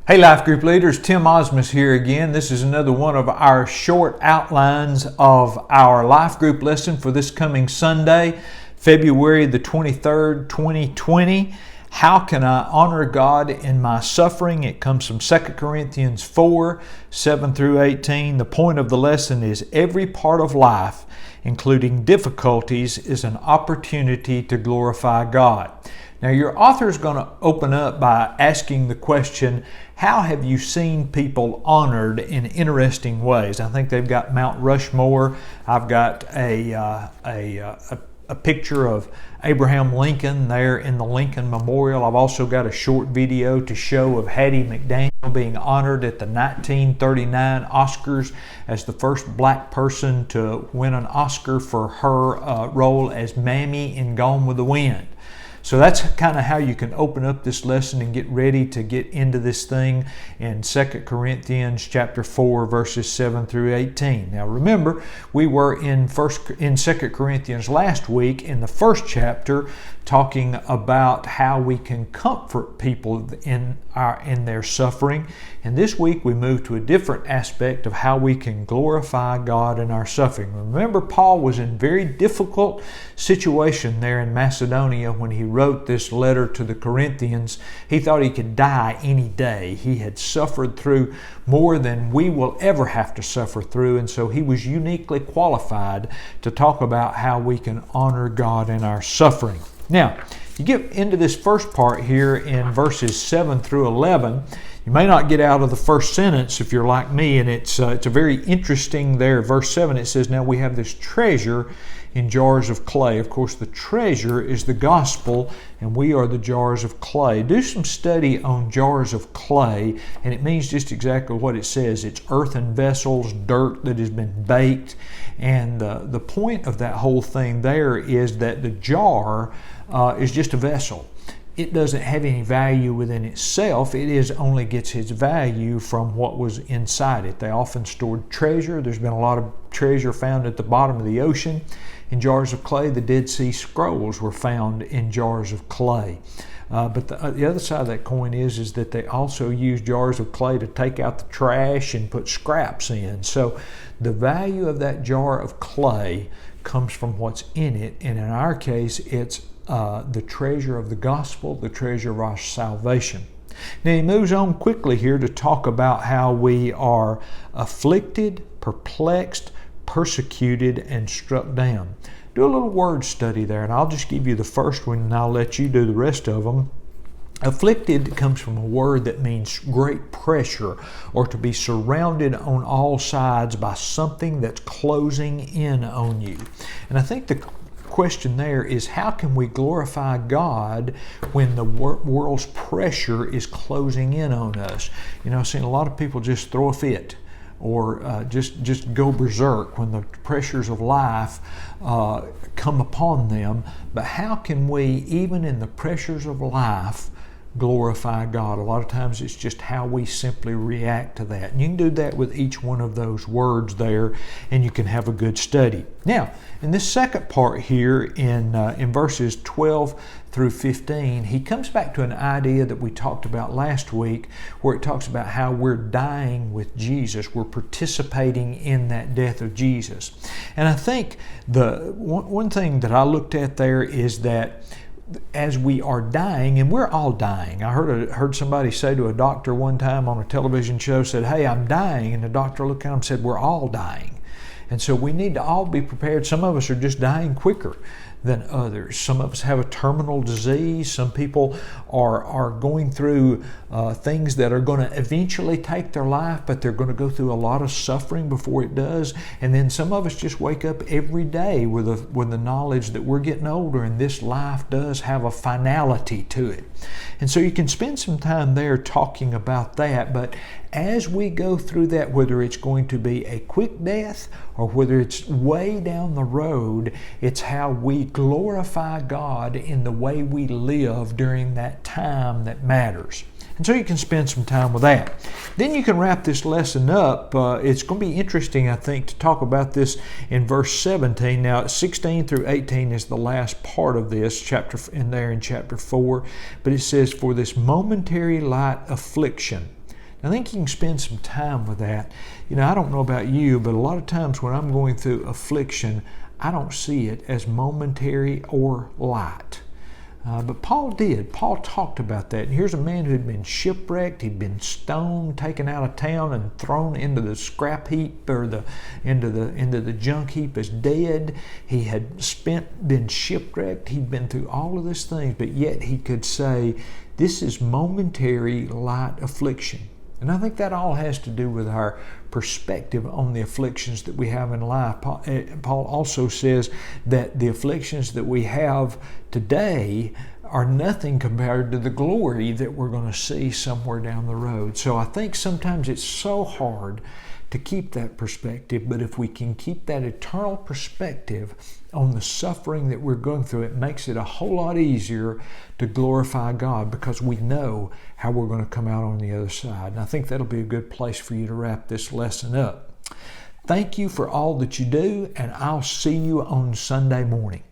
Hey Life Group Leaders, Tim Osmus here again. This is another one of our short outlines of our Life Group lesson for this coming Sunday, February the 23rd, 2020. How can I honor God in my suffering? It comes from 2 Corinthians 4, 7 through 18. The point of the lesson is every part of life, including difficulties, is an opportunity to glorify God. Now, your author is going to open up by asking the question, how have you seen people honored in interesting ways? I think they've got Mount Rushmore. I've got a picture of Abraham Lincoln there in the Lincoln Memorial. I've also got a short video to show of Hattie McDaniel being honored at the 1939 Oscars as the first black person to win an Oscar for her role as Mammy in Gone with the Wind. So that's kind of how you can open up this lesson and get ready to get into this thing in 2 Corinthians chapter 4, verses 7 through 18. Now remember, we were in 2 Corinthians last week in the first chapter talking about how we can comfort people in their suffering. And this week we move to a different aspect of how we can glorify God in our suffering. Remember, Paul was in a very difficult situation there in Macedonia when he wrote this letter to the Corinthians. He thought he could die any day. He had suffered through more than we will ever have to suffer through, and so he was uniquely qualified to talk about how we can honor God in our suffering. Now, you get into this first part here in verses 7 through 11. You may not get out of the first sentence if you're like me, and it's a very interesting there. Verse 7, it says, now we have this treasure in jars of clay. Of course, the treasure is the gospel, and we are the jars of clay. Do some study on jars of clay, and it means just exactly what it says. It's earthen vessels, dirt that has been baked, and the point of that whole thing there is that the jar is just a vessel. It doesn't have any value within itself. It only gets its value from what was inside it. They often stored treasure. There's been a lot of treasure found at the bottom of the ocean in jars of clay. The Dead Sea Scrolls were found in jars of clay. But the other side of that coin is that they also use jars of clay to take out the trash and put scraps in. So the value of that jar of clay comes from what's in it. And in our case, it's the treasure of the gospel, the treasure of our salvation. Now he moves on quickly here to talk about how we are afflicted, perplexed, persecuted, and struck down. Do a little word study there, and I'll just give you the first one and I'll let you do the rest of them. Afflicted comes from a word that means great pressure, or to be surrounded on all sides by something that's closing in on you. And I think the question there is, how can we glorify God when the world's pressure is closing in on us? You know, I've seen a lot of people just throw a fit or just go berserk when the pressures of life come upon them. But how can we, even in the pressures of life, glorify God? A lot of times it's just how we simply react to that. And you can do that with each one of those words there, and you can have a good study. Now, in this second part here in verses 12 through 15, he comes back to an idea that we talked about last week, where it talks about how we're dying with Jesus. We're participating in that death of Jesus. And I think the one thing that I looked at there is that as we are dying, and we're all dying. I heard somebody say to a doctor one time on a television show, said, hey, I'm dying. And the doctor looked at him and said, we're all dying. And so we need to all be prepared. Some of us are just dying quicker than others. Some of us have a terminal disease. Some people are going through things that are going to eventually take their life, but they're going to go through a lot of suffering before it does. And then some of us just wake up every day with the knowledge that we're getting older and this life does have a finality to it. And so you can spend some time there talking about that. But as we go through that, whether it's going to be a quick death or whether it's way down the road, it's how we glorify God in the way we live during that time that matters. And so you can spend some time with that. Then you can wrap this lesson up. It's going to be interesting, I think, to talk about this in verse 17. Now, 16 through 18 is the last part of this chapter in chapter 4. But it says, for this momentary light affliction, I think you can spend some time with that. You know, I don't know about you, but a lot of times when I'm going through affliction, I don't see it as momentary or light. But Paul did. Paul talked about that. And here's a man who had been shipwrecked. He'd been stoned, taken out of town, and thrown into the scrap heap or into the junk heap as dead. He had been shipwrecked. He'd been through all of these things, but yet he could say, "This is momentary, light affliction." And I think that all has to do with our perspective on the afflictions that we have in life. Paul also says that the afflictions that we have today are nothing compared to the glory that we're going to see somewhere down the road. So I think sometimes it's so hard to keep that perspective, but if we can keep that eternal perspective on the suffering that we're going through, it makes it a whole lot easier to glorify God because we know how we're going to come out on the other side. And I think that'll be a good place for you to wrap this lesson up. Thank you for all that you do, and I'll see you on Sunday morning.